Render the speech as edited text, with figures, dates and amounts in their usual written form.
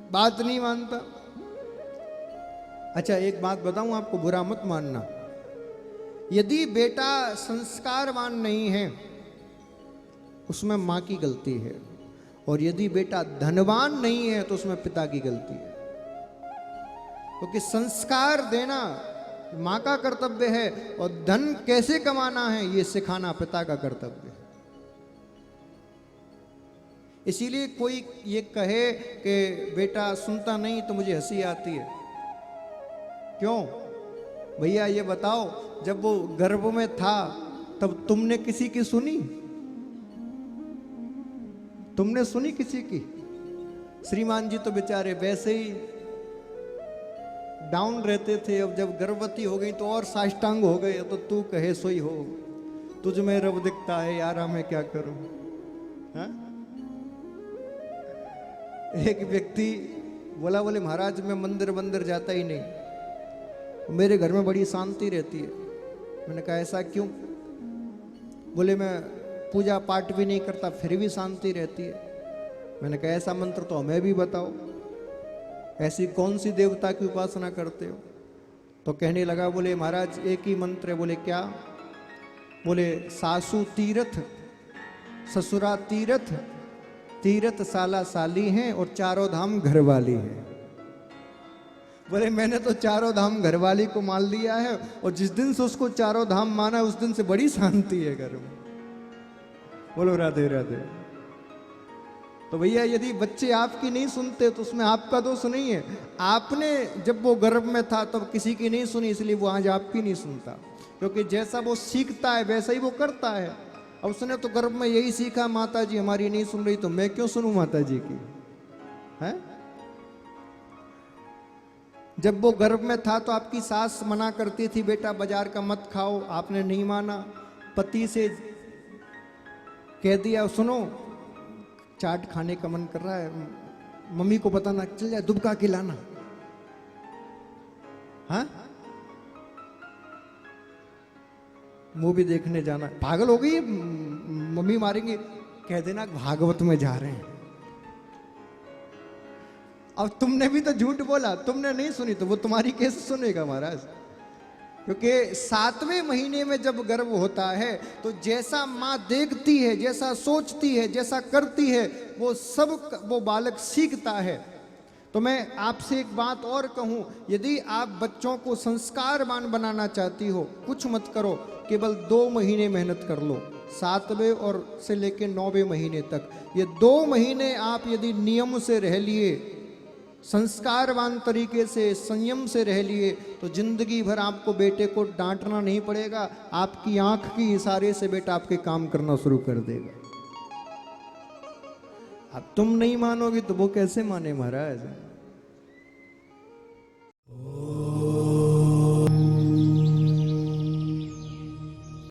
बात नहीं मानता। अच्छा एक बात बताऊं आपको, बुरा मत मानना, यदि बेटा संस्कारवान नहीं है उसमें मां की गलती है, और यदि बेटा धनवान नहीं है तो उसमें पिता की गलती है। क्योंकि संस्कार देना मां का कर्तव्य है और धन कैसे कमाना है ये सिखाना पिता का कर्तव्य है। इसीलिए कोई ये कहे कि बेटा सुनता नहीं तो मुझे हंसी आती है, क्यों भैया ये बताओ, जब वो गर्भ में था तब तुमने किसी की सुनी? तुमने सुनी किसी की? श्रीमान जी तो बेचारे वैसे ही डाउन रहते थे, अब जब गर्भवती हो गई तो और साष्टांग हो गए। तो तू कहे सोई हो, तुझ में रब दिखता है यारा, मैं क्या करूं? हा? एक व्यक्ति बोला, बोले महाराज मैं मंदिर मंदिर जाता ही नहीं, मेरे घर में बड़ी शांति रहती है। मैंने कहा ऐसा क्यों? बोले मैं पूजा पाठ भी नहीं करता फिर भी शांति रहती है। मैंने कहा ऐसा मंत्र तो हमें भी बताओ, ऐसी कौन सी देवता की उपासना करते हो? तो कहने लगा, बोले महाराज एक ही मंत्र है। बोले क्या? बोले सासू तीर्थ, ससुरा तीर्थ, तीर्थ साला साली हैं और चारों धाम घरवाली है। बोले मैंने तो चारों धाम घरवाली को मान लिया है, और जिस दिन से उसको चारों धाम माना उस दिन से बड़ी शांति है घर में। बोलो राधे राधे। तो भैया यदि बच्चे आपकी नहीं सुनते तो उसमें आपका दोष नहीं है। आपने जब वो गर्भ में था तब किसी की नहीं सुनी, इसलिए वो आज आपकी नहीं सुनता। क्योंकि जैसा वो सीखता है वैसा ही वो करता है। अब उसने तो गर्भ में यही सीखा, माता जी हमारी नहीं सुन रही तो मैं क्यों सुनूं माता जी की? है? जब वो गर्भ में था तो आपकी सास मना करती थी बेटा बाजार का मत खाओ, आपने नहीं माना। पति से कह दिया सुनो चाट खाने का मन कर रहा है, मम्मी को बताना, चल जाए दुबका खिलाना। हाँ मूवी देखने जाना, पागल हो गई मम्मी मारेंगे, कह देना भागवत में जा रहे हैं। अब तुमने भी तो झूठ बोला, तुमने नहीं सुनी तो वो तुम्हारी कैसे सुनेगा महाराज? क्योंकि 7वें महीने में जब गर्भ होता है तो जैसा माँ देखती है, जैसा सोचती है, जैसा करती है, वो सब वो बालक सीखता है। तो मैं आपसे एक बात और कहूँ, यदि आप बच्चों को संस्कारवान बनाना चाहती हो, कुछ मत करो, केवल 2 महीने मेहनत कर लो, 7वें और से लेकर 9वें महीने तक। ये 2 महीने आप यदि नियम से रह लिए, संस्कारवान तरीके से, संयम से रह लिए, तो जिंदगी भर आपको बेटे को डांटना नहीं पड़ेगा। आपकी आंख की इशारे से बेटा आपके काम करना शुरू कर देगा। अब तुम नहीं मानोगे तो वो कैसे माने महाराज?